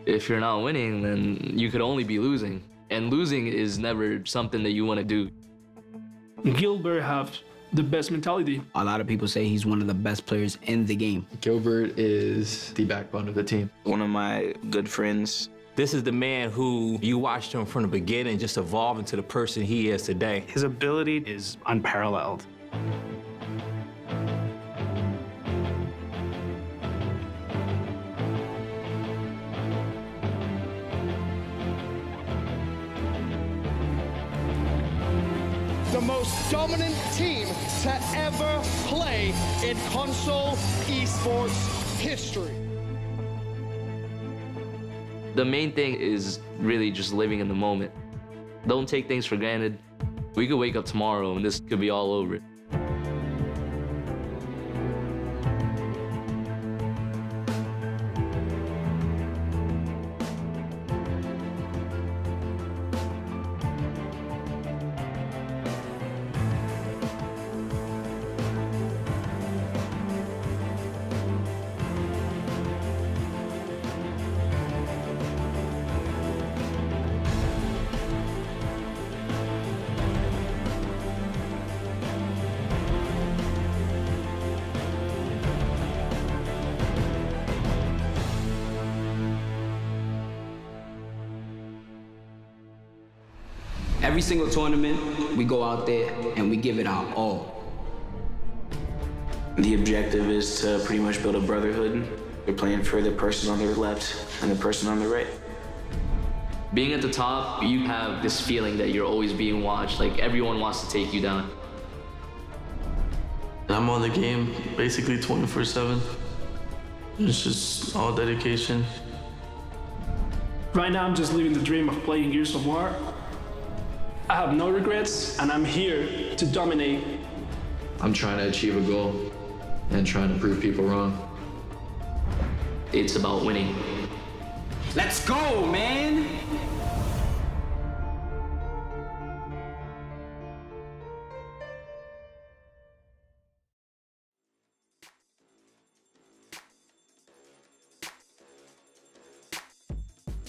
If you're not winning, then you could only be losing. And losing is never something that you want to do. Gilbert have the best mentality. A lot of people say he's one of the best players in the game. Gilbert is the backbone of the team. One of my good friends. This is the man who you watched him from the beginning just evolve into the person he is today. His ability is unparalleled. The most dominant team to ever play in console esports history. The main thing is really just living in the moment. Don't take things for granted. We could wake up tomorrow and this could be all over. Every single tournament, we go out there and we give it our all. The objective is to pretty much build a brotherhood. You're playing for the person on their left and the person on the right. Being at the top, you have this feeling that you're always being watched, like everyone wants to take you down. I'm on the game basically 24/7. It's just all dedication. Right now, I'm just living the dream of playing Gears of War. I have no regrets, and I'm here to dominate. I'm trying to achieve a goal and trying to prove people wrong. It's about winning. Let's go, man!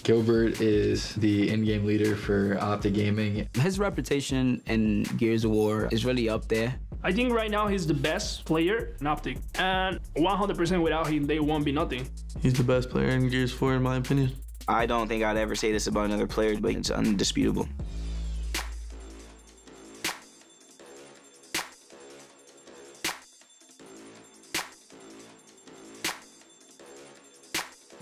Gilbert is the in-game leader for Optic Gaming. His reputation in Gears of War is really up there. I think right now he's the best player in Optic, and 100% without him, they won't be nothing. He's the best player in Gears 4, in my opinion. I don't think I'd ever say this about another player, but it's undisputable.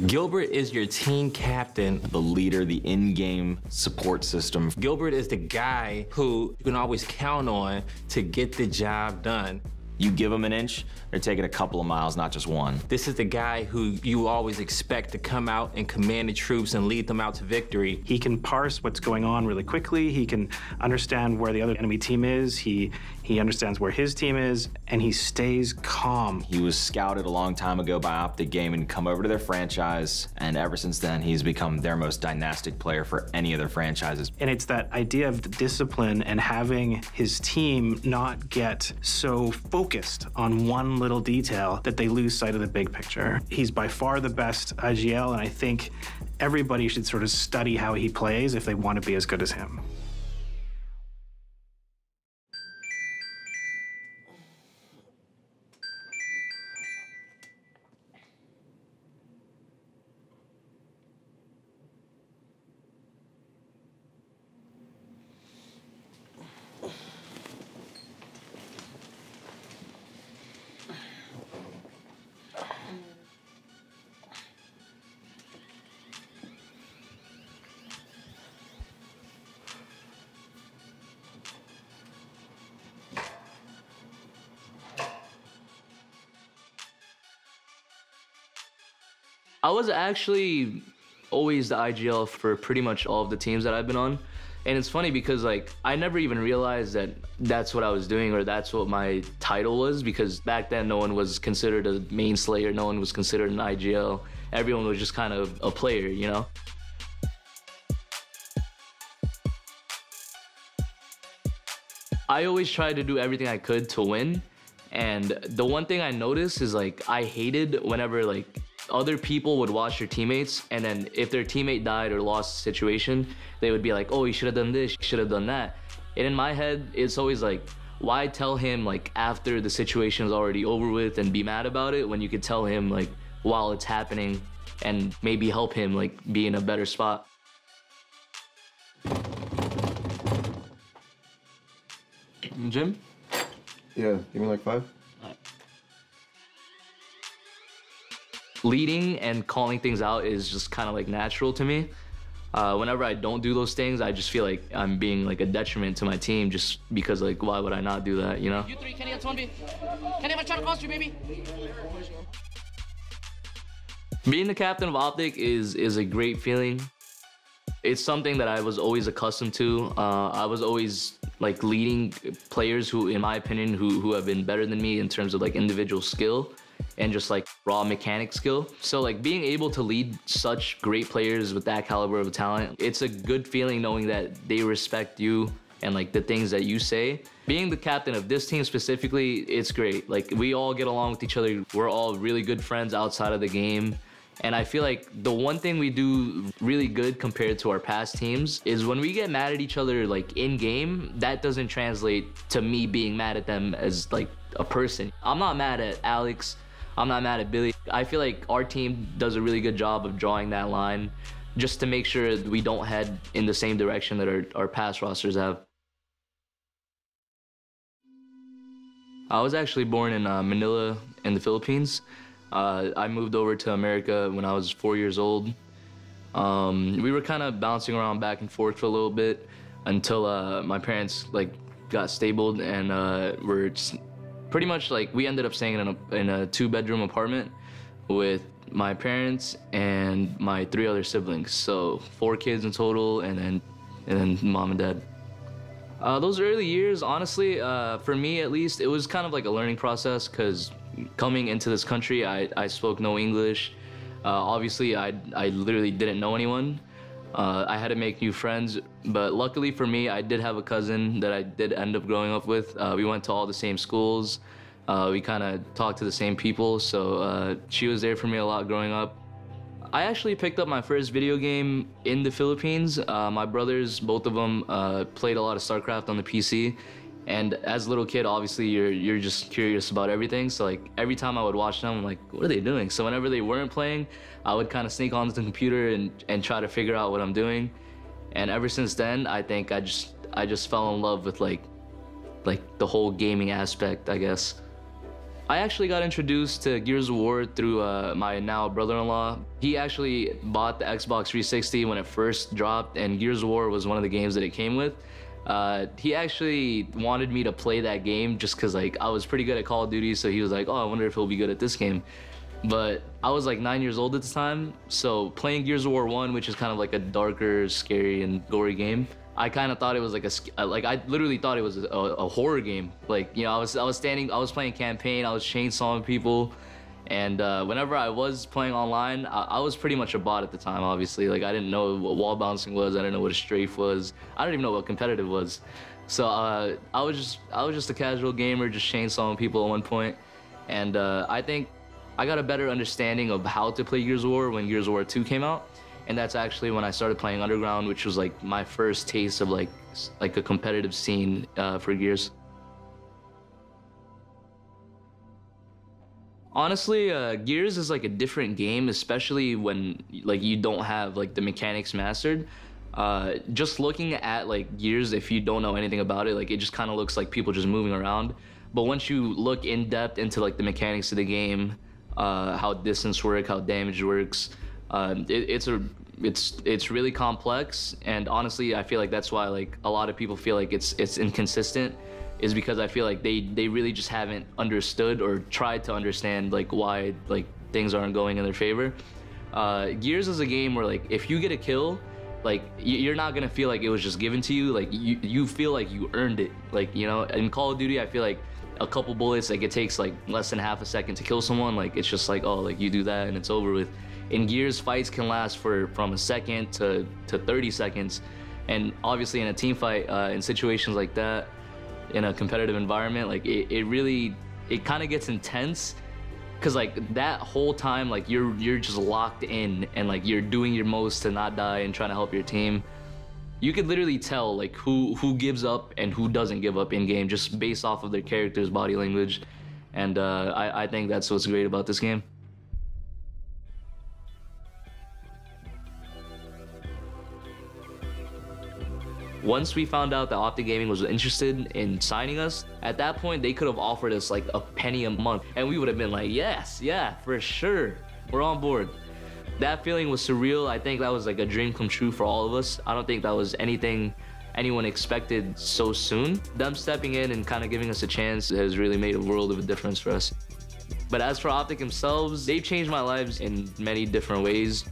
Gilbert is your team captain, the leader, the in-game support system. Gilbert is the guy who you can always count on to get the job done. You give them an inch, they're taking a couple of miles, not just one. This is the guy who you always expect to come out and command the troops and lead them out to victory. He can parse what's going on really quickly. He can understand where the other enemy team is. He understands where his team is, and he stays calm. He was scouted a long time ago by Optic Gaming, come over to their franchise, and ever since then, he's become their most dynastic player for any of their franchises. And it's that idea of the discipline and having his team not get so focused on one little detail that they lose sight of the big picture. He's by far the best IGL, and I think everybody should sort of study how he plays if they want to be as good as him. I was actually always the IGL for pretty much all of the teams that I've been on. And it's funny because like, I never even realized that that's what I was doing or that's what my title was, because back then no one was considered a main slayer, no one was considered an IGL. Everyone was just kind of a player, you know? I always tried to do everything I could to win. And the one thing I noticed is like, I hated whenever like other people would watch their teammates, and then if their teammate died or lost the situation, they would be like, oh, you should have done this, you should have done that. And in my head, it's always like, why tell him like after the situation is already over with and be mad about it when you could tell him like while it's happening and maybe help him like be in a better spot. Jim? Yeah, give me like 5. Leading and calling things out is just kind of like natural to me. Whenever I don't do those things, I just feel like I'm being like a detriment to my team just because like, why would I not do that, you know? You 3, Kenny, that's 1B. Kenny, I'm trying to cross you, baby. Being the captain of Optic is a great feeling. It's something that I was always accustomed to. I was always like leading players who, in my opinion, who have been better than me in terms of like individual skill and just like raw mechanic skill. So like being able to lead such great players with that caliber of talent, it's a good feeling knowing that they respect you and like the things that you say. Being the captain of this team specifically, it's great. Like we all get along with each other. We're all really good friends outside of the game. And I feel like the one thing we do really good compared to our past teams is when we get mad at each other like in game, that doesn't translate to me being mad at them as like a person. I'm not mad at Alex. I'm not mad at Billy. I feel like our team does a really good job of drawing that line just to make sure we don't head in the same direction that our past rosters have. I was actually born in Manila in the Philippines. I moved over to America when I was 4 years old. We were kind of bouncing around back and forth for a little bit until my parents like got stable and were just pretty much like we ended up staying in a 2-bedroom apartment with my parents and my 3 other siblings. So 4 kids in total, and then mom and dad. Those early years, honestly, for me at least, it was kind of like a learning process because coming into this country, I spoke no English. Obviously, I literally didn't know anyone. I had to make new friends, but luckily for me, I did have a cousin that I did end up growing up with. We went to all the same schools. We kind of talked to the same people, so she was there for me a lot growing up. I actually picked up my first video game in the Philippines. My brothers, both of them, played a lot of StarCraft on the PC. And as a little kid, obviously, you're just curious about everything. So like every time I would watch them, I'm like, what are they doing? So whenever they weren't playing, I would kind of sneak onto the computer and try to figure out what I'm doing. And ever since then, I think I just fell in love with like the whole gaming aspect, I guess. I actually got introduced to Gears of War through my now brother-in-law. He actually bought the Xbox 360 when it first dropped, and Gears of War was one of the games that it came with. He actually wanted me to play that game just because like I was pretty good at Call of Duty, so he was like, oh, I wonder if he'll be good at this game. But I was like 9 years old at the time, so playing Gears of War 1, which is kind of like a darker, scary, and gory game, I kind of thought it was like I literally thought it was a horror game. Like, you know, I was playing campaign, I was chainsawing people. And whenever I was playing online, I was pretty much a bot at the time, obviously. Like, I didn't know what wall bouncing was, I didn't know what a strafe was, I didn't even know what competitive was. So I was just a casual gamer, just chainsawing people at one point. And I think I got a better understanding of how to play Gears of War when Gears of War 2 came out. And that's actually when I started playing Underground, which was like my first taste of like a competitive scene for Gears. Honestly, Gears is like a different game, especially when like you don't have like the mechanics mastered. Just looking at like Gears, if you don't know anything about it, like it just kind of looks like people just moving around. But once you look in depth into like the mechanics of the game, how distance work, how damage works, it's really complex. And honestly, I feel like that's why like a lot of people feel like it's inconsistent, is because I feel like they really just haven't understood or tried to understand like why like things aren't going in their favor. Gears is a game where like if you get a kill, like you're not gonna feel like it was just given to you. Like you feel like you earned it. Like, you know, in Call of Duty, I feel like a couple bullets, like it takes like less than half a second to kill someone. Like it's just like, oh, like you do that and it's over with. In Gears, fights can last from a second to 30 seconds. And obviously in a team fight, in situations like that, in a competitive environment, like it kind of gets intense, Cause like that whole time, like you're just locked in and like you're doing your most to not die and trying to help your team. You could literally tell like who gives up and who doesn't give up in game just based off of their character's body language. And I think that's what's great about this game. Once we found out that Optic Gaming was interested in signing us, at that point they could have offered us like a penny a month and we would have been like, yes, yeah, for sure, we're on board. That feeling was surreal. I think that was like a dream come true for all of us. I don't think that was anything anyone expected so soon. Them stepping in and kind of giving us a chance has really made a world of a difference for us. But as for Optic themselves, they've changed my lives in many different ways.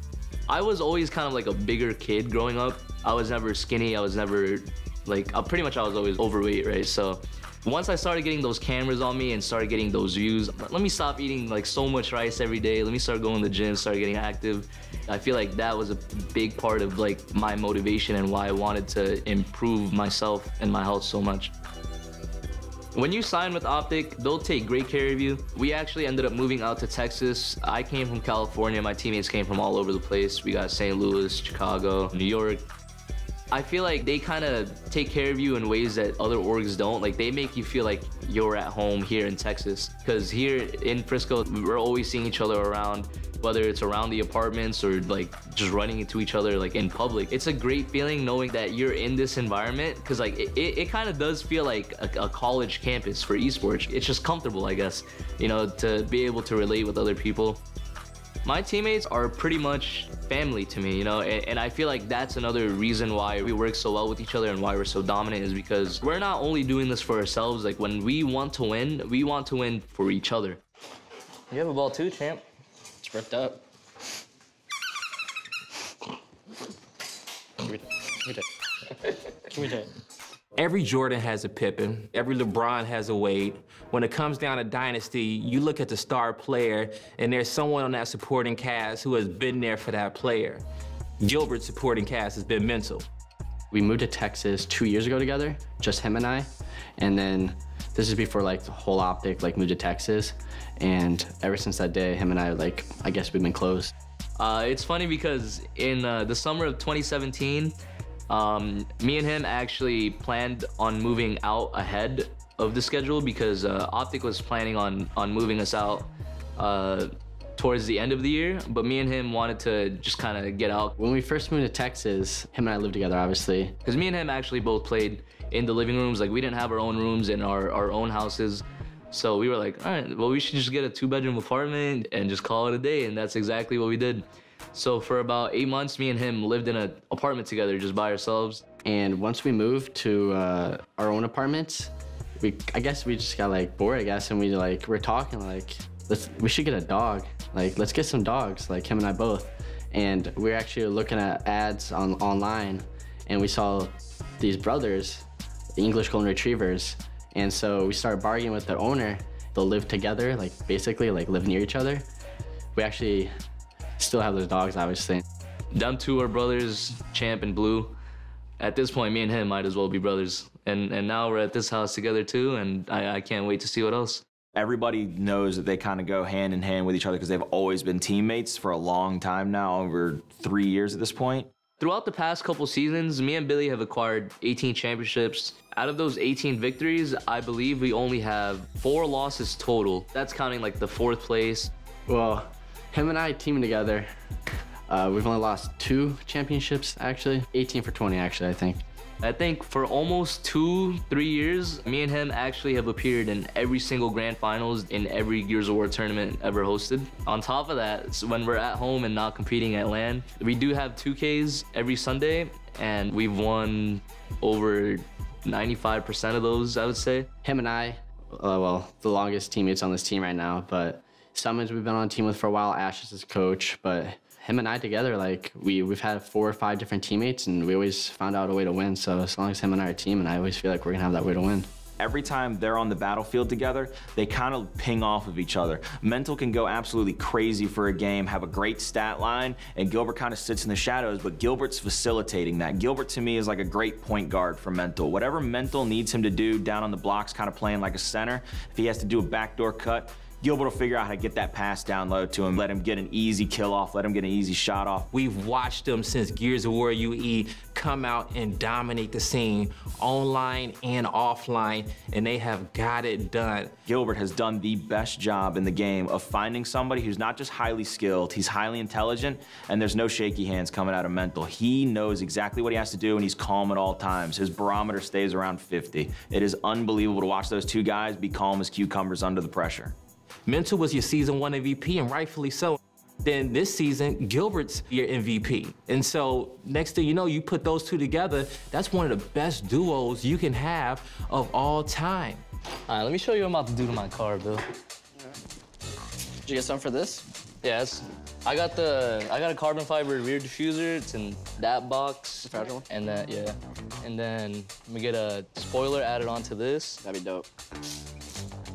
I was always kind of like a bigger kid growing up. I was never skinny, I was never like, pretty much I was always overweight, right? So once I started getting those cameras on me and started getting those views, let me stop eating like so much rice every day. Let me start going to the gym, start getting active. I feel like that was a big part of like my motivation and why I wanted to improve myself and my health so much. When you sign with Optic, they'll take great care of you. We actually ended up moving out to Texas. I came from California. My teammates came from all over the place. We got St. Louis, Chicago, New York. I feel like they kind of take care of you in ways that other orgs don't. Like they make you feel like you're at home here in Texas. Because here in Frisco, we're always seeing each other around, whether it's around the apartments or like just running into each other like in public. It's a great feeling knowing that you're in this environment because like it kind of does feel like a college campus for esports. It's just comfortable, I guess, you know, to be able to relate with other people. My teammates are pretty much family to me, you know, and I feel like that's another reason why we work so well with each other and why we're so dominant is because we're not only doing this for ourselves. Like when we want to win for each other. You have a ball too, champ. It's ripped up. Every Jordan has a Pippen. Every LeBron has a Wade. When it comes down to dynasty, you look at the star player, and there's someone on that supporting cast who has been there for that player. Gilbert's supporting cast has been mental. We moved to Texas 2 years ago together, just him and I. And then this is before like the whole Optic like moved to Texas. And ever since that day, him and I, like, I guess we've been close. It's funny because in the summer of 2017, me and him actually planned on moving out ahead of the schedule because Optic was planning on moving us out towards the end of the year, but me and him wanted to just kind of get out. When we first moved to Texas, him and I lived together, obviously. Because me and him actually both played in the living rooms. Like we didn't have our own rooms in our own houses. So we were like, all right, well, we should just get a 2-bedroom apartment and just call it a day. And that's exactly what we did. So for about 8 months, me and him lived in an apartment together just by ourselves. And once we moved to our own apartments, I guess we just got like bored, I guess. And we're talking like, we should get a dog. Like, let's get some dogs, like him and I both. And we were actually looking at ads online and we saw these brothers, English Golden Retrievers. And so we started bargaining with their owner. They'll live together, like basically like live near each other. We actually still have those dogs, obviously. Them two are brothers, Champ and Blue. At this point, me and him might as well be brothers. And now we're at this house together too, and I can't wait to see what else. Everybody knows that they kind of go hand in hand with each other because they've always been teammates for a long time now, over 3 years at this point. Throughout the past couple seasons, me and Billy have acquired 18 championships. Out of those 18 victories, I believe we only have 4 losses total. That's counting like the 4th place. Well, him and I teaming together, we've only lost 2 championships, actually. 18 for 20, actually, I think. I think for almost 2-3 years, me and him actually have appeared in every single grand finals in every Gears of War tournament ever hosted. On top of that, when we're at home and not competing at LAN, we do have 2Ks every Sunday, and we've won over 95% of those, I would say. Him and I, well, the longest teammates on this team right now, but Summons we've been on a team with for a while, Ash is his coach, but him and I together, like, we've had 4 or 5 different teammates, and we always found out a way to win. So as long as him and I are a team, and I always feel like we're gonna have that way to win. Every time they're on the battlefield together, they kind of ping off of each other. Mental can go absolutely crazy for a game, have a great stat line, and Gilbert kind of sits in the shadows, but Gilbert's facilitating that. Gilbert, to me, is like a great point guard for Mental. Whatever Mental needs him to do down on the blocks, kind of playing like a center, if he has to do a backdoor cut, Gilbert will figure out how to get that pass down low to him, let him get an easy kill off, let him get an easy shot off. We've watched them since Gears of War UE come out and dominate the scene, online and offline, and they have got it done. Gilbert has done the best job in the game of finding somebody who's not just highly skilled, he's highly intelligent, and there's no shaky hands coming out of mental. He knows exactly what he has to do, and he's calm at all times. His barometer stays around 50. It is unbelievable to watch those two guys be calm as cucumbers under the pressure. Mental was your season 1 MVP, and rightfully so. Then this season, Gilbert's your MVP. And so next thing you know, you put those two together, that's one of the best duos you can have of all time. All right, let me show you what I'm about to do to my car, Bill. Did you get some for this? Yes. I got a carbon fiber rear diffuser. It's in that box. Fragile? And then, yeah. And then I'm gonna get a spoiler added onto this. That'd be dope.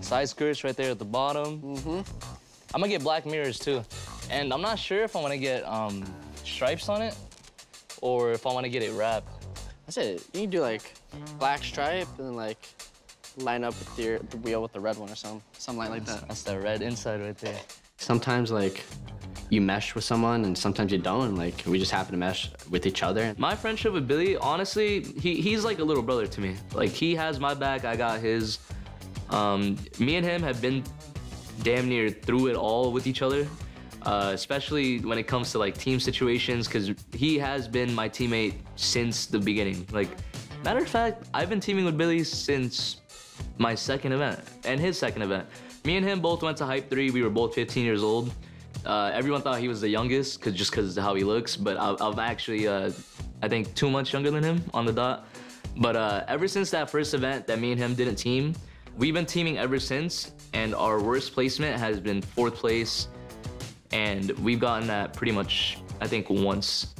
Side skirts right there at the bottom. I'm gonna get black mirrors too. And I'm not sure if I wanna get stripes on it or if I wanna get it wrapped. That's it. You can do like black stripe and then like line up with the wheel with the red one or something like that. That's that red inside right there. Sometimes like you mesh with someone and sometimes you don't, and like we just happen to mesh with each other. My friendship with Billy, honestly, he's like a little brother to me. Like he has my back, I got his. Me and him have been damn near through it all with each other, especially when it comes to like team situations, because he has been my teammate since the beginning. Like, matter of fact, I've been teaming with Billy since my second event and his second event. Me and him both went to Hype 3. We were both 15 years old. Everyone thought he was the youngest just because of how he looks, but I'm actually, I think 2 months younger than him on the dot. But ever since that first event that me and him didn't team, we've been teaming ever since, and our worst placement has been 4th place, and we've gotten that pretty much, I think, once.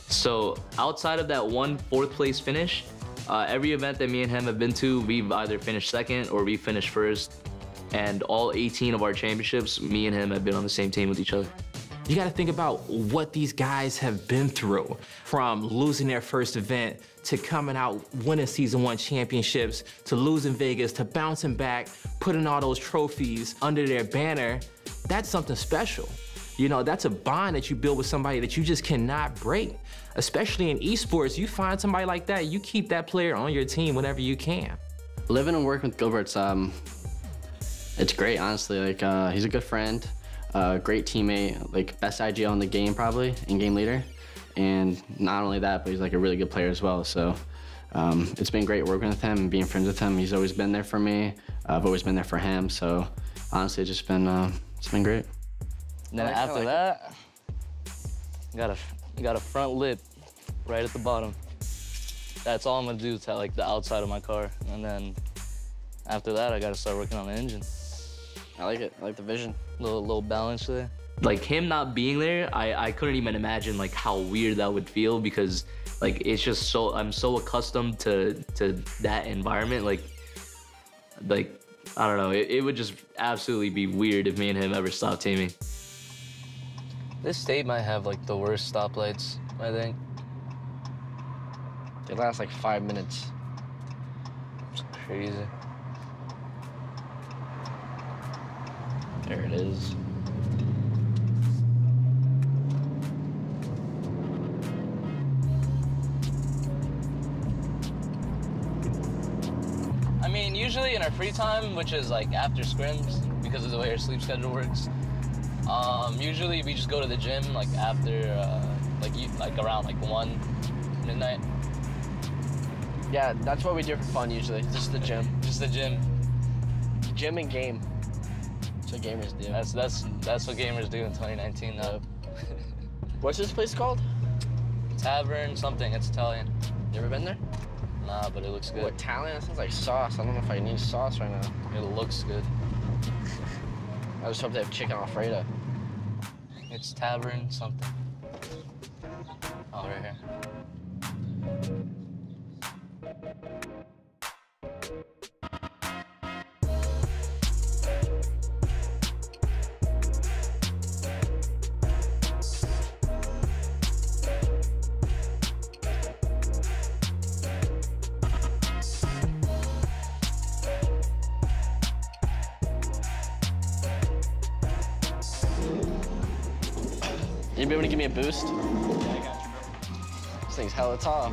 So outside of that one 4th place finish, every event that me and him have been to, we've either finished 2nd or we finished 1st, and all 18 of our championships, me and him have been on the same team with each other. You gotta think about what these guys have been through, from losing their first event, to coming out winning season 1 championships, to losing Vegas, to bouncing back, putting all those trophies under their banner. That's something special. You know, that's a bond that you build with somebody that you just cannot break. Especially in esports, you find somebody like that, you keep that player on your team whenever you can. Living and working with Gilbert's, it's great, honestly. Like, he's a good friend. Great teammate, like best IGL in the game probably, and game leader. And not only that, but he's like a really good player as well. So it's been great working with him and being friends with him. He's always been there for me. I've always been there for him. So honestly, it's just been, it's been great. And then after that, got a front lip right at the bottom. That's all I'm gonna do to like the outside of my car. And then after that, I gotta start working on the engine. I like it, I like the vision. Little balance there. Like him not being there, I couldn't even imagine like how weird that would feel, because like it's just so, I'm so accustomed to that environment. Like I don't know, it would just absolutely be weird if me and him ever stopped teaming. This state might have like the worst stoplights, I think. They last like 5 minutes. It's crazy. There it is. I mean, usually in our free time, which is like after scrims, because of the way our sleep schedule works, usually we just go to the gym like after, like around like 1 midnight. Yeah, that's what we do for fun usually. Just the gym. Just the gym. Gym and game. That's what gamers do. That's what gamers do in 2019 though. What's this place called? Tavern something. It's Italian. You ever been there? Nah, but it looks good. Oh, Italian? That sounds like sauce. I don't know if I need sauce right now. It looks good. I just hope they have chicken Alfredo. It's Tavern something. Oh, right here. You be able to give me a boost? Yeah, I got you. This thing's hella tall.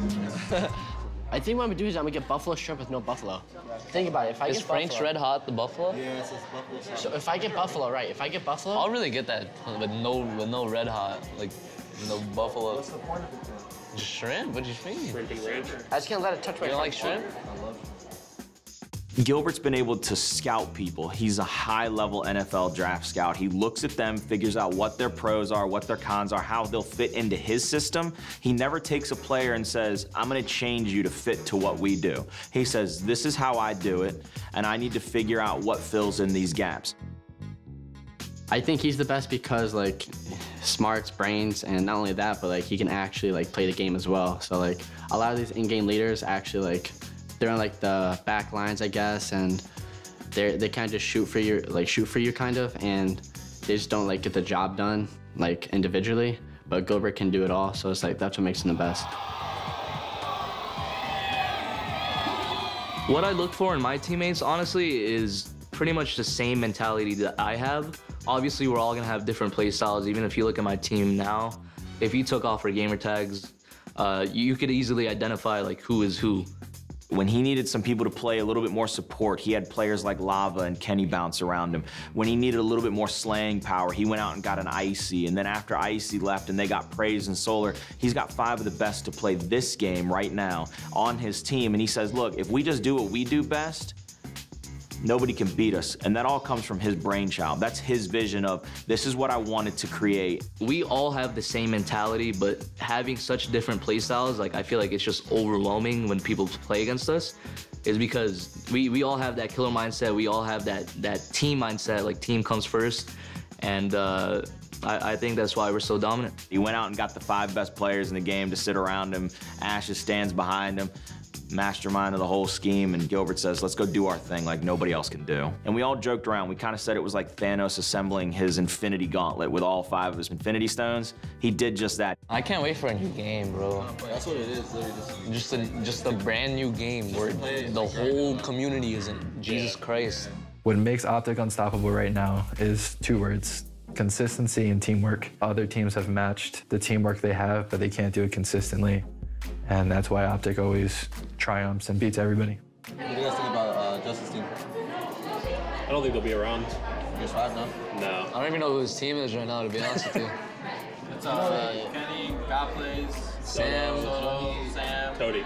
I think what I'm gonna do is I'm gonna get buffalo shrimp with no buffalo. Think about it. If I Is get Frank's buffalo, Red Hot the buffalo? Yeah, it's buffalo. So if I get buffalo, right? If I get buffalo, I'll really get that with no Red Hot, like no buffalo. What's the point of it then? Just shrimp? What do you mean? I just can't let it touch my. You don't like shrimp? Gilbert's been able to scout people. He's a high-level NFL draft scout. He looks at them, figures out what their pros are, what their cons are, how they'll fit into his system. He never takes a player and says, I'm gonna change you to fit to what we do. He says, this is how I do it, and I need to figure out what fills in these gaps. I think he's the best because like smarts, brains, and not only that, but like he can actually like play the game as well. So like a lot of these in-game leaders actually like they're on like the back lines, I guess, and they kind of just shoot for you kind of, and they just don't like get the job done like individually. But Gilbert can do it all, so it's like that's what makes him the best. What I look for in my teammates, honestly, is pretty much the same mentality that I have. Obviously, we're all gonna have different play styles. Even if you look at my team now, if you took off our gamer tags, you could easily identify like who is who. When he needed some people to play a little bit more support, he had players like Lava and Kenny bounce around him. When he needed a little bit more slaying power, he went out and got an Icy, and then after Icy left and they got Praise and Solar, he's got 5 of the best to play this game right now on his team, and he says, look, if we just do what we do best, nobody can beat us, and that all comes from his brainchild. That's his vision of, this is what I wanted to create. We all have the same mentality, but having such different play styles, like I feel like it's just overwhelming when people play against us, is because we all have that killer mindset, we all have that team mindset, like team comes first, and I think that's why we're so dominant. He went out and got the 5 best players in the game to sit around him. Ashes stands behind him. Mastermind of the whole scheme, and Gilbert says, let's go do our thing like nobody else can do. And we all joked around. We kind of said it was like Thanos assembling his infinity gauntlet with all 5 of his infinity stones. He did just that. I can't wait for a new game, bro. That's what it is, literally. Just a brand new game where the whole community is in. Jesus Christ. What makes Optic unstoppable right now is 2 words: consistency and teamwork. Other teams have matched the teamwork they have, but they can't do it consistently. And that's why Optic always triumphs and beats everybody. What do you guys think about Justice team? I don't think they'll be around. Just 5 now? No. I don't even know who his team is right now, to be honest with you. It's Kenny, God plays, Sam, Cody.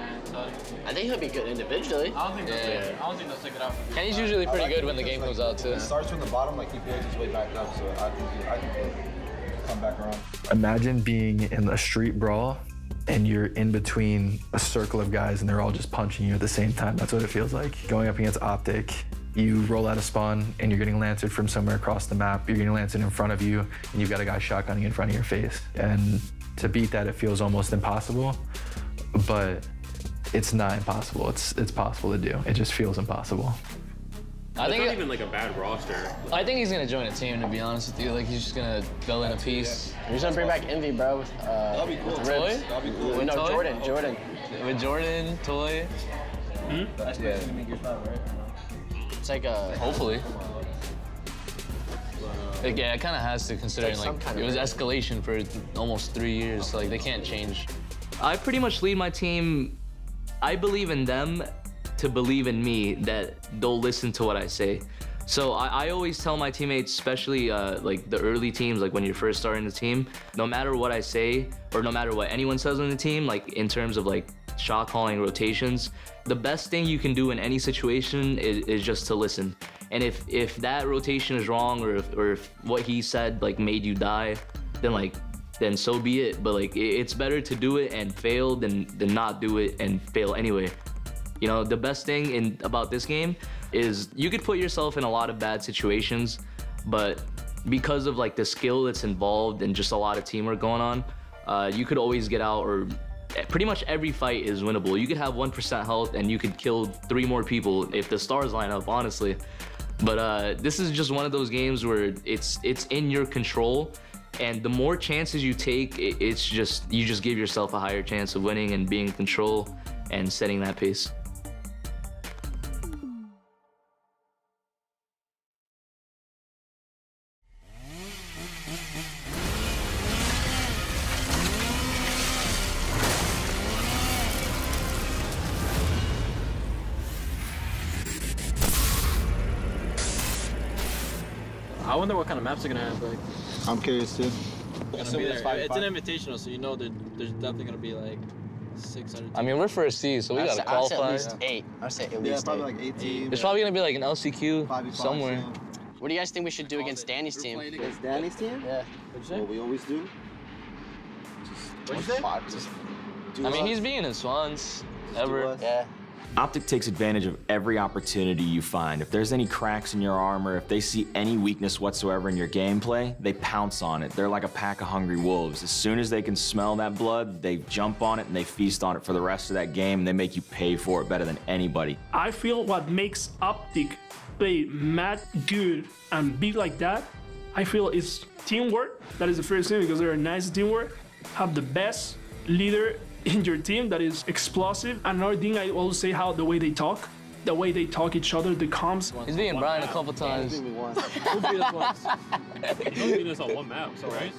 I think he'll be good individually. I don't think they'll take it out. Kenny's usually pretty good when the game comes out too. It starts from the bottom, like he builds his way back up, so I think he'll come back around. Imagine being in a street brawl and you're in between a circle of guys and they're all just punching you at the same time. That's what it feels like. Going up against Optic, you roll out of spawn and you're getting lancered from somewhere across the map. You're getting lancered in front of you and you've got a guy shotgunning in front of your face. And to beat that, it feels almost impossible, but it's not impossible. It's possible to do. It just feels impossible. I think it's not even like a bad roster. I think he's gonna join a team, to be honest with you. Like he's just gonna fill in a piece. He's gonna bring back Envy, bro. That'll be cool. Toy? That'll be cool. Wait, no, Toy? Jordan. With Jordan, Toy. That's yeah. Gonna make your spot, right? It's like a... Hopefully. Yeah, it kind of has to, considering like it was escalation for almost 3 years. So, like they can't change. I pretty much lead my team. I believe in them to believe in me, that they'll listen to what I say. So I always tell my teammates, especially like the early teams, like when you're first starting the team, no matter what I say or no matter what anyone says on the team, like in terms of like shot calling, rotations, the best thing you can do in any situation is just to listen. And if that rotation is wrong, or if what he said like made you die, then so be it. But like it's better to do it and fail than not do it and fail anyway. You know, the best thing about this game is you could put yourself in a lot of bad situations, but because of like the skill that's involved and just a lot of teamwork going on, you could always get out, or pretty much every fight is winnable. You could have 1% health and you could kill 3 more people if the stars line up, honestly. But this is just one of those games where it's in your control, and the more chances you take, you just give yourself a higher chance of winning and being in control and setting that pace. wonder what kind of maps they're gonna have. Like, I'm curious too. it's an invitational, so you know there's definitely gonna be like 600. I mean, we're first seed, so we gotta qualify. I'd say at least 8. I'd say at least probably like 8 teams. There's probably gonna be like an LCQ somewhere. What do you guys think we should do against Danny's team? Against Danny's team? Yeah. What we always do. I mean, he's being in Swans ever. Yeah. Optic takes advantage of every opportunity you find. If there's any cracks in your armor, if they see any weakness whatsoever in your gameplay, they pounce on it. They're like a pack of hungry wolves. As soon as they can smell that blood, they jump on it and they feast on it for the rest of that game, and they make you pay for it better than anybody. I feel what makes Optic play mad good and be like that, I feel is teamwork. That is the first thing, because they're a nice teamwork. Have the best leader in your team that is explosive. Another thing I always say, how the way they talk each other, the comms. He's beating Brian a couple times. Who beat us once? He beat us on one map, right?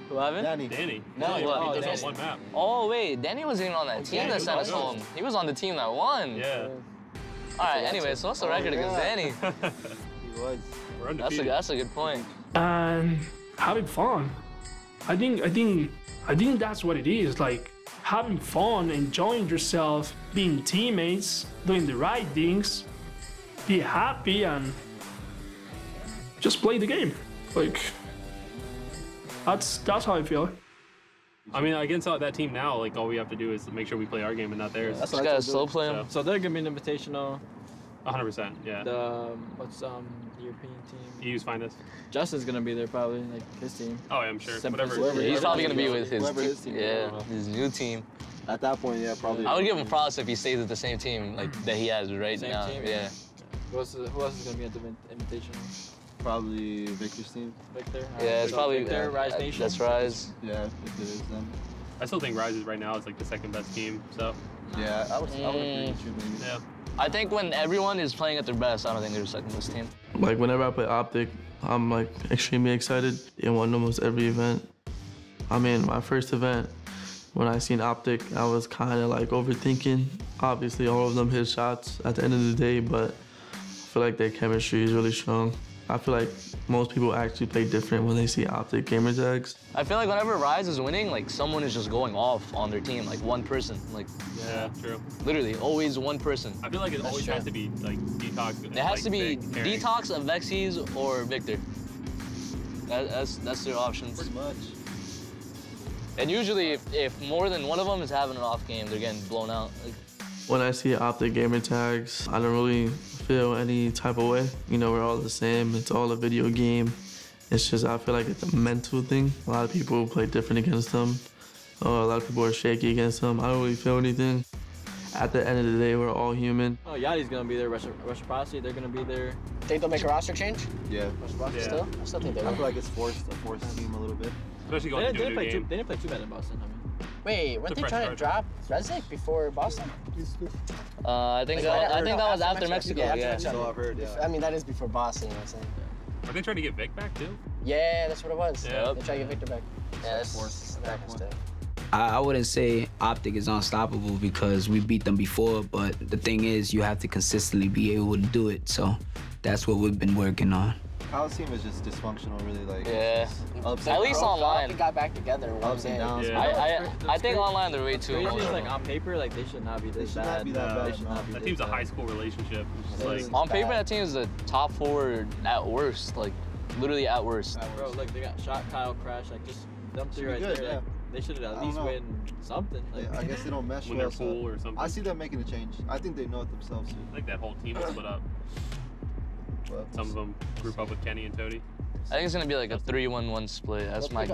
Who haven't? Danny. No, he beat us on one map. Oh wait, Danny wasn't even on that team that sent us home. He was on the team that won. Yeah. All right. Anyway, so what's the record against Danny? He was. We're undefeated. That's a good point. And having fun. I think that's what it is. Like, having fun, enjoying yourself, being teammates, doing the right things, be happy, and just play the game. Like, that's how I feel. I mean, against that team now, like, all we have to do is make sure we play our game and not theirs. Just gotta slow play them. So they're gonna be an invitational. 100%, yeah. The what's European team? EU's finest. Justin's gonna be there probably, like his team. Oh, yeah, I'm sure. Whatever. He's probably gonna be with his team. team. Yeah, his new team. At that point, yeah, probably. I would give him props if he stays with the same team like that he has right Same now. team? Yeah. Who else is gonna be at the invitational? Probably Victor's team. Victor. Yeah, it's probably Victor, Rise Nation. That's Rise. Yeah, if it is then. I still think Rise is right now is like the second best team, so. Yeah, I would agree with you, maybe. Yeah. I think when everyone is playing at their best, I don't think they're the second best team. Like whenever I play Optic, I'm like extremely excited and won almost every event. I mean, my first event, when I seen Optic, I was kind of like overthinking. Obviously, all of them hit shots at the end of the day, but I feel like their chemistry is really strong. I feel like most people actually play different when they see Optic Gamertags. I feel like whenever Rise is winning, like someone is just going off on their team, like one person, like. Yeah, true. Literally, always one person. I feel like it always has to be like Detox. It has to be Detox, ΑQυI, or Victor. That's their options. Pretty much. And usually, if more than one of them is having an off game, they're getting blown out. Like, when I see Optic Gamertags, I don't really feel any type of way. You know, we're all the same. It's all a video game. It's just, I feel like it's a mental thing. A lot of people play different against them. A lot of people are shaky against them. I don't really feel anything. At the end of the day, we're all human. Oh, Yachty's gonna be there. Reciprocity, they're gonna be there. Think they'll make a roster change? Yeah. Reciprocity still? I still think they will. I feel like it's a forced team a little bit. Especially going into a new game. They didn't play too bad in Boston. I mean. Wait, weren't they trying to drop Resic before Boston? I think that was after Mexico. Yeah. So I've heard. Yeah. I mean, that is before Boston. You know what I'm saying? Are they trying to get Vic back too? Yeah, that's what it was. Yeah. They try to get Victor back. Yeah, that's I wouldn't say Optic is unstoppable because we beat them before, but the thing is you have to consistently be able to do it. So that's what we've been working on. Kyle's team is just dysfunctional, really. Like, yeah. At least online. They got back together. Ups and downs. Yeah. I think online they're way too emotional. Like on paper, like they should not be this bad. They should not be that team's a high school relationship. Like, on paper, that team is the top forward at worst. Like, literally at worst. Bro, look, they got shot, Kyle, Crash. Like, just them three right there. Yeah. Like, they should have at least win something. Like, yeah, I guess they don't mesh win well. their pool or something. I see them making a change. I think they know it themselves too. I think that whole team is split up. Some of them group up with Kenny and Tody. I think it's gonna be like a 3-1-1 split. That's my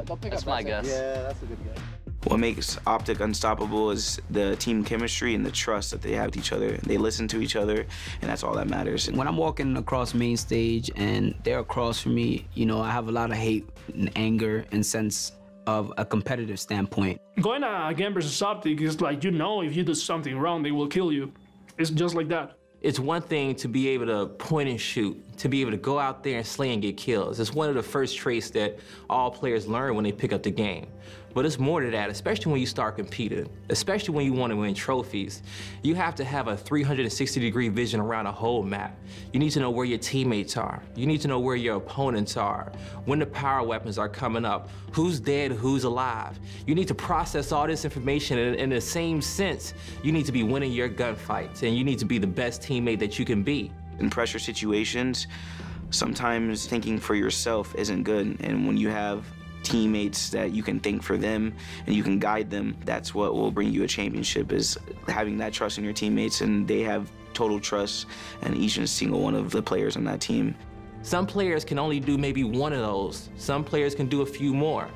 guess. Yeah, that's a good guess. What makes Optic unstoppable is the team chemistry and the trust that they have with each other. They listen to each other, and that's all that matters. When I'm walking across main stage and they're across from me, you know, I have a lot of hate and anger and sense of a competitive standpoint. Going a game versus Optic is like, you know, if you do something wrong, they will kill you. It's just like that. It's one thing to be able to point and shoot, to be able to go out there and slay and get kills. It's one of the first traits that all players learn when they pick up the game. But it's more to that, especially when you start competing, especially when you want to win trophies. You have to have a 360-degree vision around a whole map. You need to know where your teammates are. You need to know where your opponents are, when the power weapons are coming up, who's dead, who's alive. You need to process all this information in the same sense. You need to be winning your gunfights, and you need to be the best teammate that you can be. In pressure situations, sometimes thinking for yourself isn't good, and when you have teammates that you can think for them and you can guide them, that's what will bring you a championship, is having that trust in your teammates, and they have total trust in each and single one of the players on that team. Some players can only do maybe one of those. Some players can do a few more.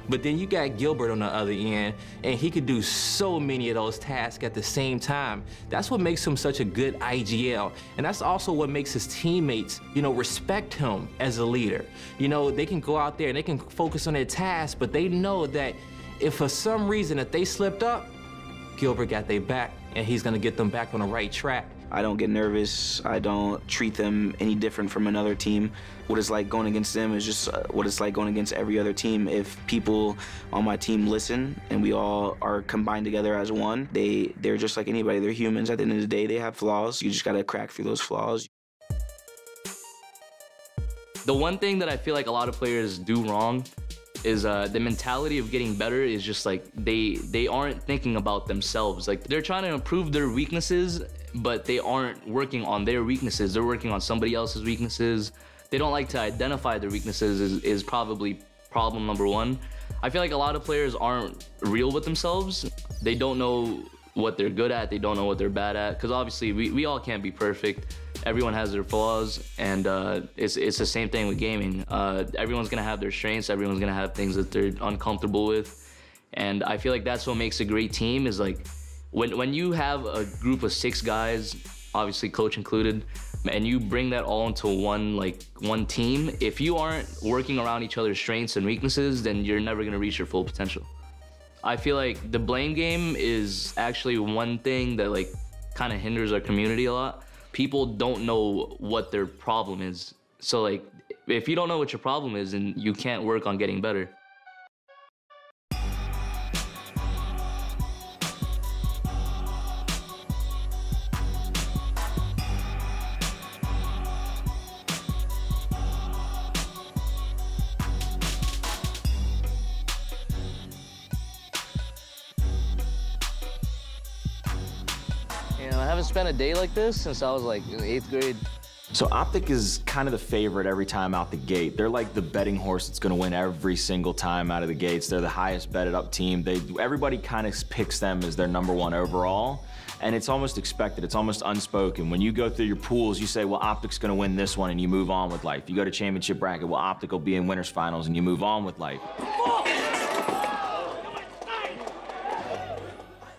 But then you got Gilbert on the other end, and he could do so many of those tasks at the same time. That's what makes him such a good IGL. And that's also what makes his teammates, respect him as a leader. They can go out there and they can focus on their tasks, but they know that if for some reason that they slipped up, Gilbert got their back, and he's gonna get them back on the right track. I don't get nervous. I don't treat them any different from another team. What it's like going against them is just what it's like going against every other team. If people on my team listen and we all are combined together as one, they're just like anybody. They're humans. At the end of the day, they have flaws. You just gotta crack through those flaws. The one thing that I feel like a lot of players do wrong is the mentality of getting better is just like they aren't thinking about themselves. Like, they're trying to improve their weaknesses, but they aren't working on their weaknesses. They're working on somebody else's weaknesses. They don't like to identify their weaknesses is probably problem number one. I feel like a lot of players aren't real with themselves. They don't know what they're good at. They don't know what they're bad at. Because obviously we all can't be perfect. Everyone has their flaws, and it's the same thing with gaming. Everyone's gonna have their strengths. Everyone's gonna have things that they're uncomfortable with. And I feel like that's what makes a great team, is like when you have a group of 6 guys, obviously coach included, and you bring that all into one team, if you aren't working around each other's strengths and weaknesses, then you're never gonna reach your full potential. I feel like the blame game is actually one thing that kind of hinders our community a lot. People don't know what their problem is. So if you don't know what your problem is, then you can't work on getting better. I haven't spent a day like this since I was in 8th grade. So Optic is kind of the favorite every time out the gate. They're like the betting horse that's gonna win every single time out of the gates. They're the highest betted up team. Everybody kind of picks them as their #1 overall. And it's almost expected, it's almost unspoken. When you go through your pools, you say, well, Optic's gonna win this one, and you move on with life. You go to championship bracket, well, Optic will be in winners finals, and you move on with life.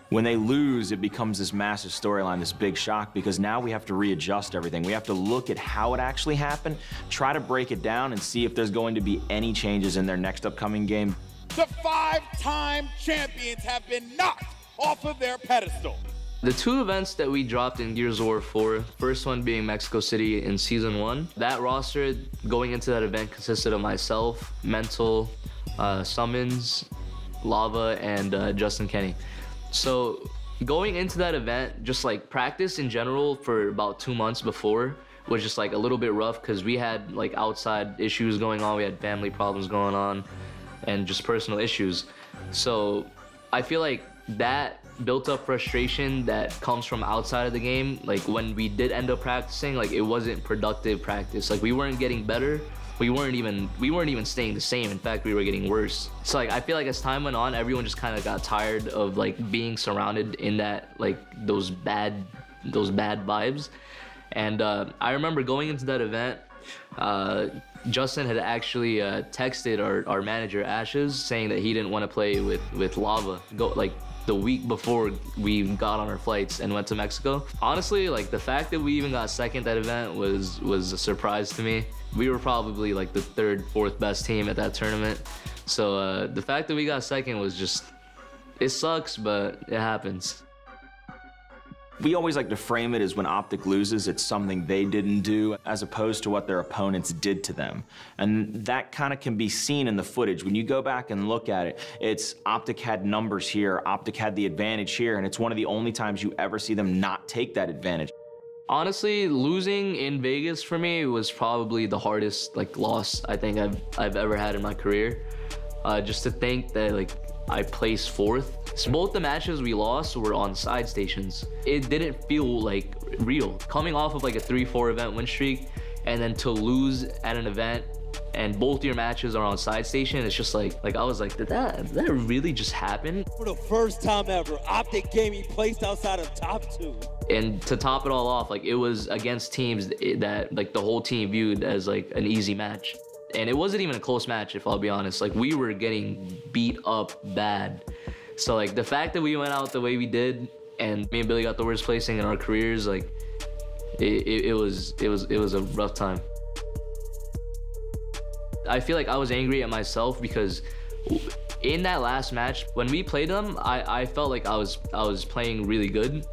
When they lose, it becomes this massive storyline, this big shock, because now we have to readjust everything. We have to look at how it actually happened, try to break it down, and see if there's going to be any changes in their next upcoming game. The 5-time champions have been knocked off of their pedestal. The 2 events that we dropped in Gears of War 4, first one being Mexico City in Season 1. That roster going into that event consisted of myself, Mental, Summons, Lava, and Justin Kenny. So going into that event, just practice in general for about 2 months before was just a little bit rough, because we had outside issues going on, we had family problems going on, and just personal issues. So I feel like that built up frustration that comes from outside of the game. When we did end up practicing, it wasn't productive practice. We weren't getting better. We weren't even staying the same. In fact, we were getting worse. So I feel like as time went on, everyone just kind of got tired of being surrounded in that those bad vibes. And I remember going into that event, Justin had actually texted our manager Ashes saying that he didn't want to play with Lava the week before we got on our flights and went to Mexico. Honestly, the fact that we even got second that event was a surprise to me. We were probably the 3rd, 4th best team at that tournament. So the fact that we got second was just, it sucks, but it happens. We always like to frame it as when Optic loses, it's something they didn't do as opposed to what their opponents did to them. And that kind of can be seen in the footage. When you go back and look at it, it's Optic had numbers here, Optic had the advantage here, and it's one of the only times you ever see them not take that advantage. Honestly, losing in Vegas for me was probably the hardest loss I think I've ever had in my career. Just to think that I placed 4th. So both the matches we lost were on side stations. It didn't feel real. Coming off of a 3-4 event win streak and then to lose at an event and both your matches are on side station, it's just I was like, did that really just happen? For the first time ever, Optic Gaming placed outside of top 2. And to top it all off, it was against teams that the whole team viewed as an easy match. And it wasn't even a close match, if I'll be honest. We were getting beat up bad. So the fact that we went out the way we did and me and Billy got the worst placing in our careers, it was a rough time. I feel I was angry at myself because in that last match, when we played them, I felt I was playing really good.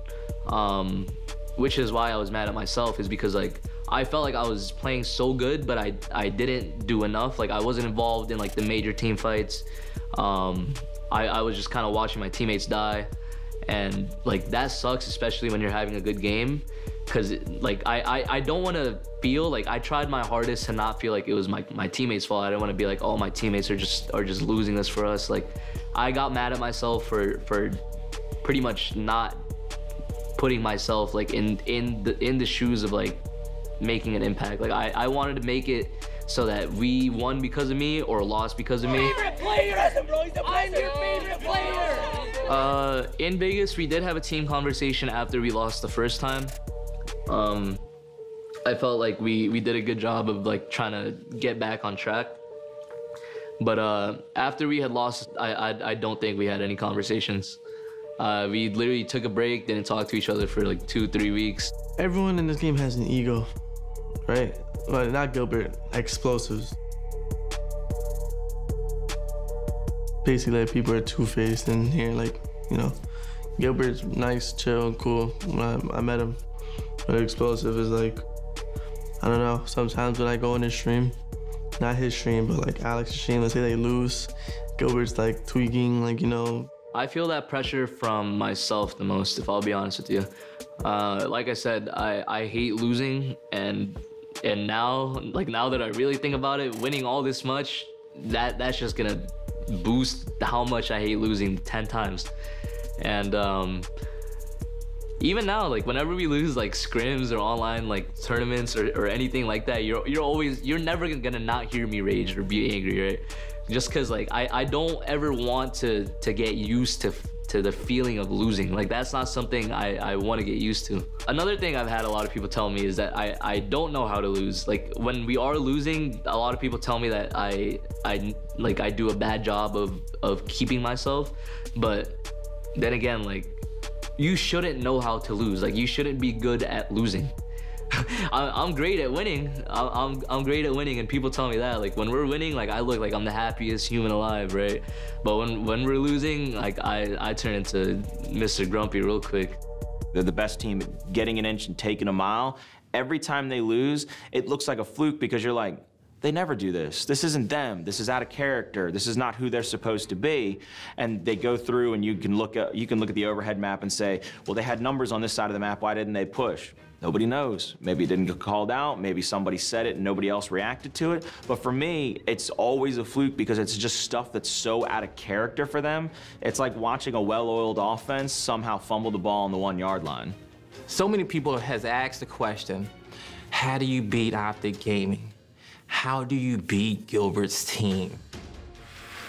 Which is why I was mad at myself, is because I felt I was playing so good, but I didn't do enough. I wasn't involved in the major team fights. I was just kind of watching my teammates die, and that sucks, especially when you're having a good game, because I don't want to feel I tried my hardest to not feel it was my teammates' fault. I don't want to be oh, my teammates are just losing this for us. I got mad at myself for pretty much not putting myself in the shoes of making an impact. I wanted to make it so that we won because of me or lost because of me. Favorite player! I'm your favorite player! In Vegas, we did have a team conversation after we lost the first time. I felt we did a good job of trying to get back on track. But after we had lost, I don't think we had any conversations. We literally took a break, didn't talk to each other for 2-3 weeks. Everyone in this game has an ego, right? Well, not Gilbert, explosives. Basically, people are two-faced in here, you know. Gilbert's nice, chill, cool. When I met him, but explosive is I don't know, sometimes when I go in his stream, not his stream, but Alex's stream, let's say they lose, Gilbert's tweaking, you know. I feel that pressure from myself the most, if I'll be honest with you. Like I said, I hate losing, and now, now that I really think about it, winning all this much, that's just gonna boost how much I hate losing 10 times. And even now, whenever we lose scrims or online tournaments or anything like that, you're never gonna not hear me rage or be angry, right? Just because I don't ever want to get used to the feeling of losing. That's not something I want to get used to. Another thing I've had a lot of people tell me is that I don't know how to lose. When we are losing, a lot of people tell me that I do a bad job of keeping myself. But then again, you shouldn't know how to lose. You shouldn't be good at losing. I'm great at winning. I'm great at winning, and people tell me that. When we're winning, I look like I'm the happiest human alive, right? But when we're losing, I turn into Mr. Grumpy real quick. They're the best team at getting an inch and taking a mile. Every time they lose, it looks like a fluke because you're they never do this. This isn't them. This is out of character. This is not who they're supposed to be. And they go through, and you can look at the overhead map and say, well, they had numbers on this side of the map. Why didn't they push? Nobody knows. Maybe it didn't get called out. Maybe somebody said it and nobody else reacted to it. But for me, it's always a fluke because it's just stuff that's so out of character for them. It's like watching a well-oiled offense somehow fumble the ball on the 1-yard line. So many people has asked the question, how do you beat Optic Gaming? How do you beat Gilbert's team?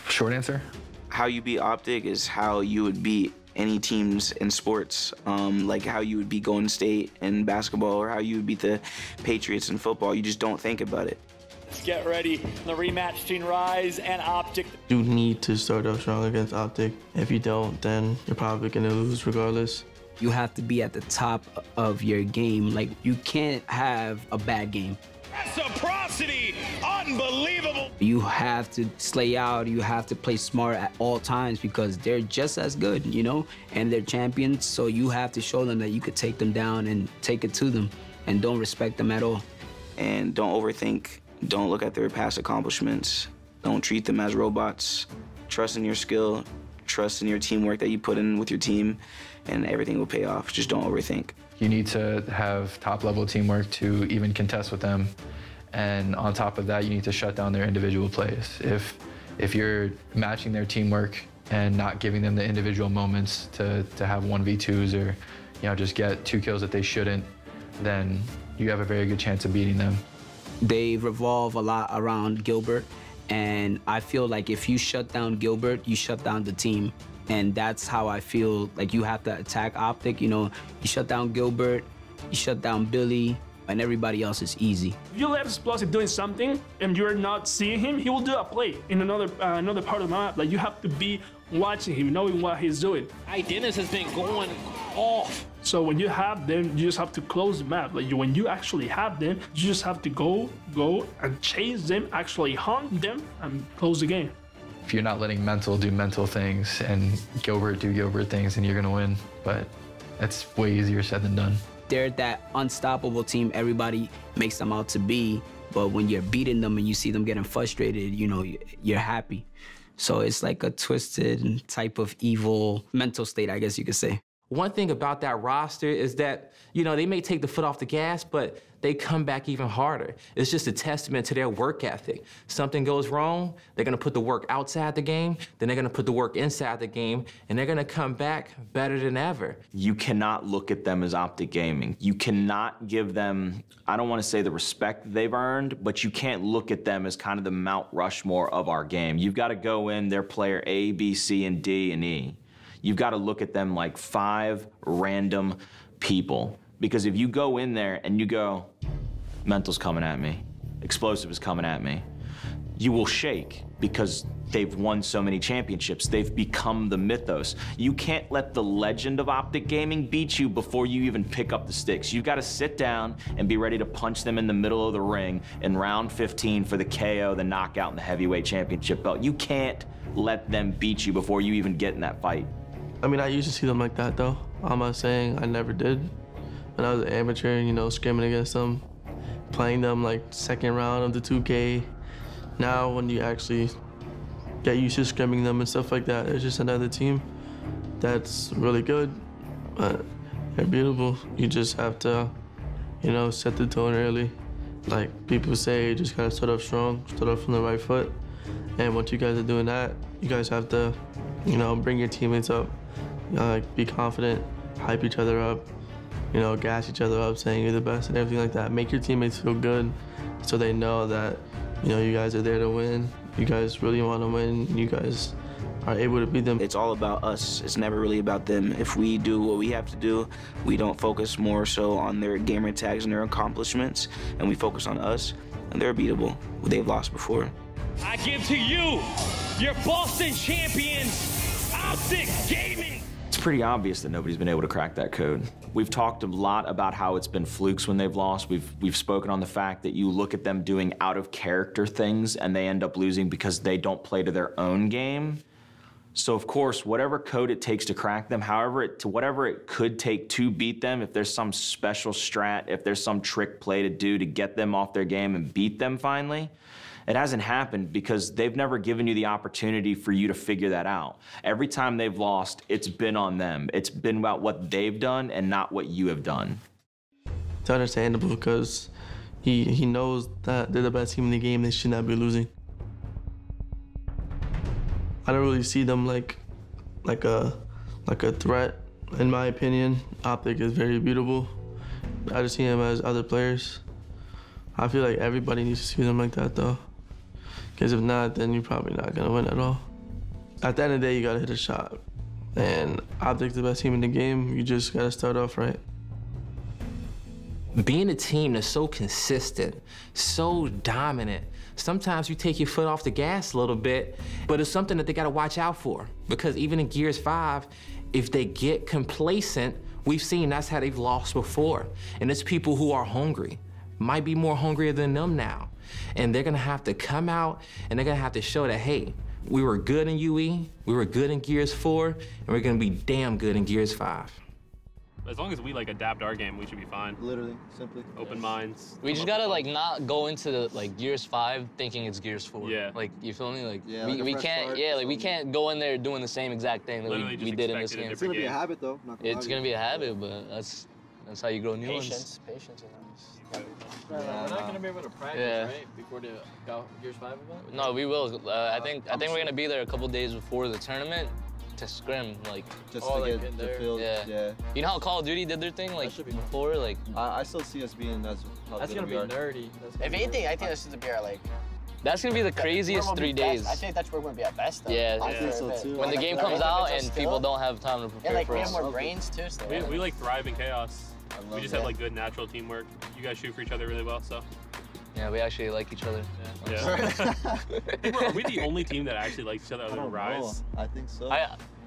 Short answer? How you beat Optic is how you would beat any teams in sports, how you would beat Golden State in basketball or how you would beat the Patriots in football. You just don't think about it. Let's get ready. The rematch between Rise and Optic. You need to start off strong against Optic. If you don't, then you're probably gonna lose regardless. You have to be at the top of your game. You can't have a bad game. Reciprocity, unbelievable. You have to slay out, you have to play smart at all times because they're just as good, you know, and they're champions, so you have to show them that you could take them down and take it to them and don't respect them at all. And don't overthink, don't look at their past accomplishments, don't treat them as robots. Trust in your skill, trust in your teamwork that you put in with your team, and everything will pay off. Just don't overthink. You need to have top-level teamwork to even contest with them. And on top of that, you need to shut down their individual plays. If you're matching their teamwork and not giving them the individual moments to have 1v2s or, you know, just get 2 kills that they shouldn't, then you have a very good chance of beating them. They revolve a lot around Gilbert, and I feel like if you shut down Gilbert, you shut down the team. And that's how I feel like you have to attack Optic. You know, you shut down Gilbert, you shut down Billy, and everybody else is easy. If you let Explosive doing something and you're not seeing him, he will do a play in another part of the map. Like, you have to be watching him, knowing what he's doing. Dεnunciadà has been going off. So when you have them, you just have to close the map. Like, when you actually have them, you just have to go and chase them, actually hunt them, and close the game. If you're not letting Mental do mental things and Gilbert do Gilbert things, then you're gonna win. But that's way easier said than done. They're that unstoppable team everybody makes them out to be, but when you're beating them and you see them getting frustrated, you know, you're happy. So it's like a twisted type of evil mental state, I guess you could say. One thing about that roster is that, you know, they may take the foot off the gas, but they come back even harder. It's just a testament to their work ethic. Something goes wrong, they're gonna put the work outside the game, then they're gonna put the work inside the game, and they're gonna come back better than ever. You cannot look at them as Optic Gaming. You cannot give them, I don't wanna say the respect they've earned, but you can't look at them as kind of the Mount Rushmore of our game. You've gotta go in, their player A, B, C, and D, and E. You've got to look at them like 5 random people. Because if you go in there and you go, Mental's coming at me, Explosive is coming at me, you will shake because they've won so many championships. They've become the mythos. You can't let the legend of Optic Gaming beat you before you even pick up the sticks. You've got to sit down and be ready to punch them in the middle of the ring in round 15 for the KO, the knockout, and the heavyweight championship belt. You can't let them beat you before you even get in that fight. I mean, I used to see them like that, though. I'm not saying I never did. When I was an amateur, you know, scrimming against them, playing them like 2nd round of the 2K. Now, when you actually get used to scrimming them and stuff like that, it's just another team that's really good, but they're beautiful. You just have to, you know, set the tone early. Like people say, you just gotta start off strong, start off from the right foot. And once you guys are doing that, you guys have to, you know, bring your teammates up. You know, like, be confident, hype each other up, you know, gas each other up, saying you're the best and everything like that. Make your teammates feel good so they know that, you know, you guys are there to win. You guys really want to win. You guys are able to beat them. It's all about us. It's never really about them. If we do what we have to do, we don't focus more so on their gamer tags and their accomplishments, and we focus on us, and they're beatable. They've lost before. I give to you your Boston champions, Optic Gaming. It's pretty obvious that nobody's been able to crack that code. We've talked a lot about how it's been flukes when they've lost. We've spoken on the fact that you look at them doing out-of-character things and they end up losing because they don't play to their own game. So of course, whatever code it takes to crack them, whatever it could take to beat them, if there's some special strat, if there's some trick play to do to get them off their game and beat them finally, it hasn't happened because they've never given you the opportunity for you to figure that out. Every time they've lost, it's been on them. It's been about what they've done and not what you have done. It's understandable because he knows that they're the best team in the game. They should not be losing. I don't really see them like a threat, in my opinion. Optic is very beautiful. I just see him as other players. I feel like everybody needs to see them like that, though. Because if not, then you're probably not gonna win at all. At the end of the day, you gotta hit a shot. And Optic's the best team in the game. You just gotta start off right. Being a team that's so consistent, so dominant, sometimes you take your foot off the gas a little bit, but it's something that they gotta watch out for. Because even in Gears 5, if they get complacent, we've seen that's how they've lost before. And it's people who are hungry, might be more hungrier than them now. And they're gonna have to come out and they're gonna have to show that, hey, we were good in UE, we were good in Gears 4, and we're gonna be damn good in Gears 5. As long as we like adapt our game, we should be fine. Literally, simply. Open minds. We just gotta like not go into the like Gears 5 thinking it's Gears 4. Yeah. Like you feel me? Like Yeah, we like a fresh can't start, we can't go in there doing the same exact thing that we did in this game. It's gonna be a habit though. It's gonna be a habit, but that's how you grow new ones. Patience, We're not gonna be able to practice, right? Before the Gears 5 event? No, we will. I think we're gonna be there a couple days before the tournament to scrim, like just to like get the feel. Yeah. You know how Call of Duty did their thing, like before, like. I still see us being as. That's gonna be nerdy. If anything, I think this is to be our like. That's gonna be the craziest 3 days. I think that's where we're gonna be at best. Though. Yeah, I think so too. When the game comes out and people don't have time to prepare and like for we us. have more brains too. So We like thrive in chaos. We just have like good natural teamwork. You guys shoot for each other really well, so. Yeah, we actually like each other. Yeah. Are we the only team that actually likes each other other than Rise? I think so.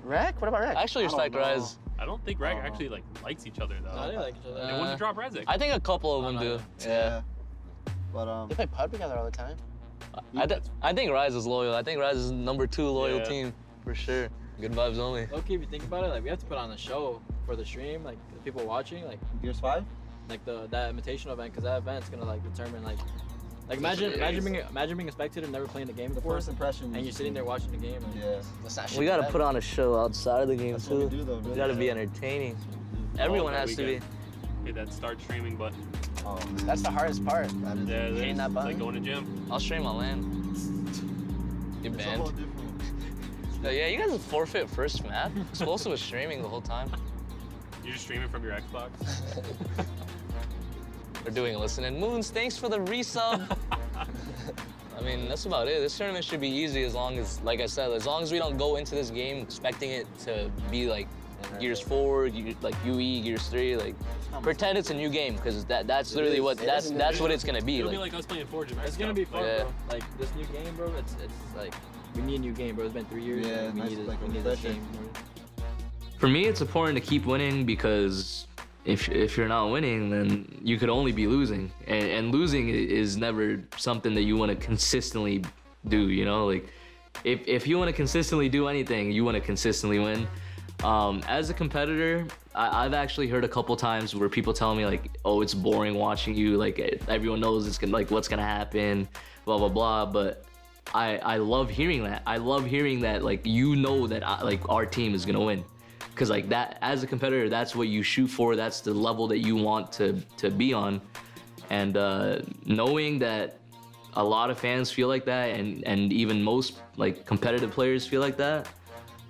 Rek? What about Rek? I actually respect Rise. I don't think Rek actually like likes each other though. No, they like each other. They want to drop Rezik. I think a couple of them do. Yeah. But they play pub together all the time. I think Rise is loyal. I think Rise is #2 loyal team for sure. Good vibes only. Okay, if you think about it, like we have to put on a show for the stream, like the people watching, like Gears 5, like that invitational event, because that event's gonna like determine like imagine being a spectator and never playing the game before. First impression. And you're sitting there watching the game. Like, yeah. That's not We gotta put on a show outside of the game That's too. what we do, though, We gotta be entertaining. Everyone has to be. Hit that start streaming button. Oh, that's the hardest part. Yeah, hitting that button. Like going to gym. I'll stream on LAN. Get banned. Yeah, you guys forfeit first map. Explosive was streaming the whole time. You're just streaming from your Xbox? They're doing listening. Moons, thanks for the resub. I mean, that's about it. This tournament should be easy as long as, like I said, as long as we don't go into this game expecting it to be like Gears 4, like UE, Gears 3, like pretend it's a new game because that's literally what that's what it's gonna be. It'll be like us playing Forge. It's gonna be fun, bro. Like this new game, bro. It's like we need a new game, bro. It's been 3 years. Yeah, we need this game. For me, it's important to keep winning because if you're not winning, then you could only be losing, and losing is never something that you want to consistently do. You know, like if you want to consistently do anything, you want to consistently win. As a competitor, I've actually heard a couple times where people tell me like, oh, it's boring watching you, like everyone knows it's gonna, like what's gonna happen, blah blah blah. But I love hearing that. I love hearing that, like, you know that like our team is gonna win, because like that, as a competitor, that's what you shoot for. That's the level that you want to be on, and knowing that a lot of fans feel like that, and even most like competitive players feel like that.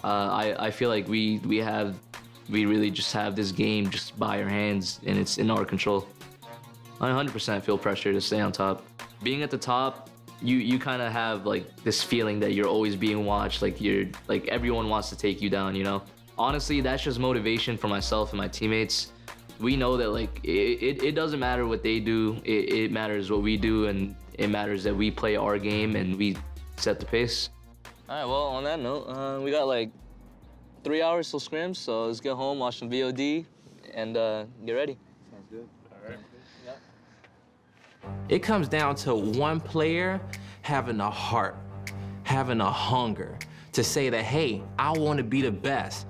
I feel like we really just have this game just by our hands, and it's in our control. I 100% feel pressure to stay on top. Being at the top, you kind of have like this feeling that you're always being watched, like everyone wants to take you down, you know? Honestly, that's just motivation for myself and my teammates. We know that like it doesn't matter what they do, it matters what we do, and it matters that we play our game and we set the pace. All right, well, on that note, we got like 3 hours till scrim, so let's get home, watch some VOD, and get ready. Sounds good. All right. It comes down to one player having a heart, having a hunger to say that, hey, I want to be the best.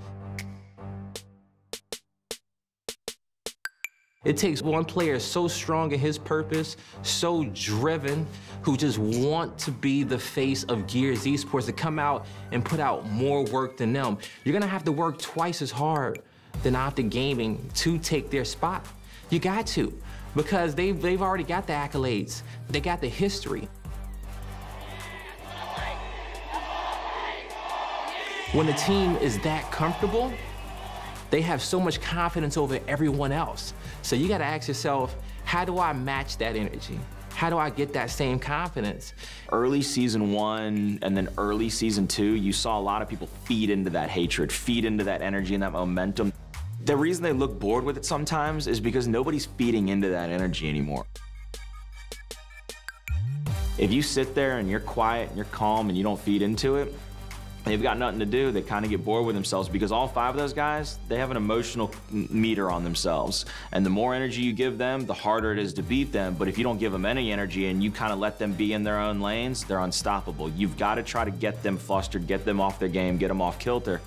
It takes one player so strong in his purpose, so driven, who just want to be the face of Gears Esports, to come out and put out more work than them. You're gonna have to work twice as hard than Optic Gaming to take their spot. You got to, because they've already got the accolades. They got the history. When the team is that comfortable, they have so much confidence over everyone else. So you gotta ask yourself, how do I match that energy? How do I get that same confidence? Early season 1 and then early season 2, you saw a lot of people feed into that hatred, feed into that energy and that momentum. The reason they look bored with it sometimes is because nobody's feeding into that energy anymore. If you sit there and you're quiet and you're calm and you don't feed into it, they've got nothing to do, they kind of get bored with themselves because all 5 of those guys, they have an emotional meter on themselves. And the more energy you give them, the harder it is to beat them. But if you don't give them any energy and you kind of let them be in their own lanes, they're unstoppable. You've got to try to get them flustered, get them off their game, get them off kilter.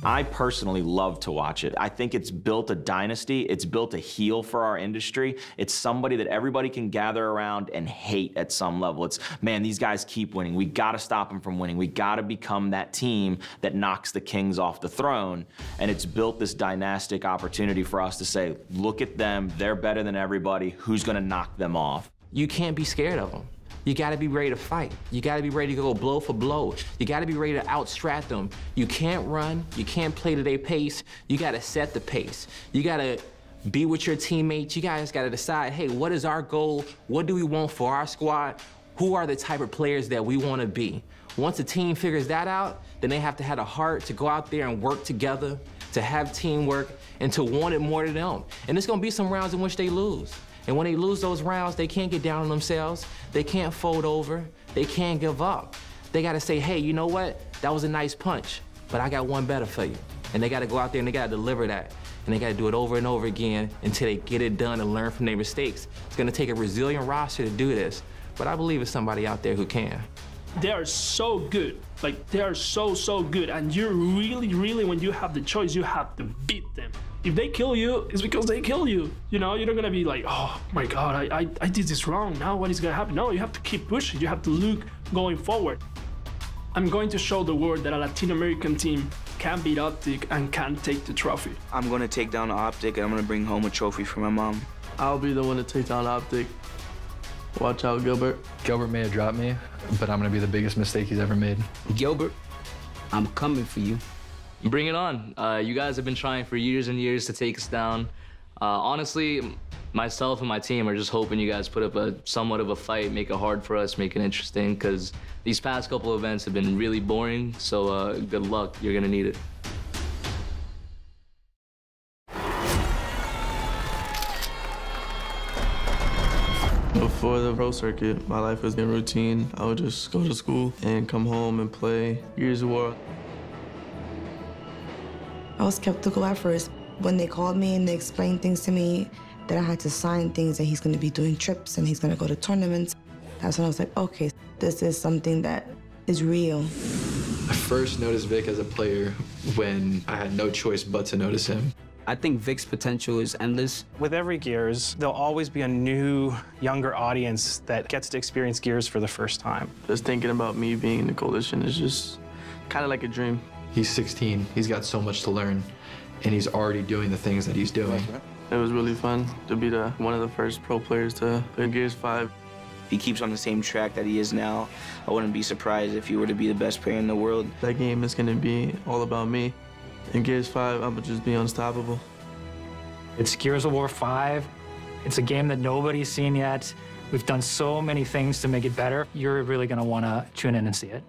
I personally love to watch it. I think it's built a dynasty. It's built a heel for our industry. It's somebody that everybody can gather around and hate at some level. It's, man, these guys keep winning. We gotta stop them from winning. We gotta become that team that knocks the kings off the throne. And it's built this dynastic opportunity for us to say, look at them, they're better than everybody. Who's gonna knock them off? You can't be scared of them. You gotta be ready to fight. You gotta be ready to go blow for blow. You gotta be ready to outstrat them. You can't run, you can't play to their pace. You gotta set the pace. You gotta be with your teammates. You guys gotta decide, hey, what is our goal? What do we want for our squad? Who are the type of players that we wanna be? Once a team figures that out, then they have to have the heart to go out there and work together, to have teamwork, and to want it more than them. And there's gonna be some rounds in which they lose. And when they lose those rounds, they can't get down on themselves. They can't fold over. They can't give up. They gotta say, hey, you know what? That was a nice punch, but I got one better for you. And they gotta go out there and they gotta deliver that. And they gotta do it over and over again until they get it done and learn from their mistakes. It's gonna take a resilient roster to do this, but I believe there's somebody out there who can. They are so good. Like, they are so good. And you really, when you have the choice, you have to beat them. If they kill you, it's because they kill you. You know, you're not gonna be like, oh my God, I did this wrong. Now what is gonna happen? No, you have to keep pushing. You have to look going forward. I'm going to show the world that a Latin American team can beat Optic and can take the trophy. I'm gonna take down Optic and I'm gonna bring home a trophy for my mom. I'll be the one to take down Optic. Watch out, Gilbert. Gilbert may have dropped me, but I'm gonna be the biggest mistake he's ever made. Gilbert, I'm coming for you. Bring it on. You guys have been trying for years and years to take us down. Honestly, myself and my team are just hoping you guys put up somewhat of a fight, make it hard for us, make it interesting, because these past couple of events have been really boring, so good luck. You're gonna need it. Before the pro circuit, my life was in routine. I would just go to school and come home and play Gears of War. I was skeptical at first. When they called me and they explained things to me, that I had to sign things, that he's gonna be doing trips and he's gonna go to tournaments, that's when I was like, okay, this is something that is real. I first noticed Vic as a player when I had no choice but to notice him. I think Vic's potential is endless. With every Gears, there'll always be a new, younger audience that gets to experience Gears for the first time. Just thinking about me being in the coalition is just kind of like a dream. He's 16, he's got so much to learn, and he's already doing the things that he's doing. It was really fun to be one of the first pro players to play Gears 5. If he keeps on the same track that he is now, I wouldn't be surprised if he were to be the best player in the world. That game is gonna be all about me. In Gears 5, I'm gonna just be unstoppable. It's Gears of War 5. It's a game that nobody's seen yet. We've done so many things to make it better. You're really gonna wanna tune in and see it.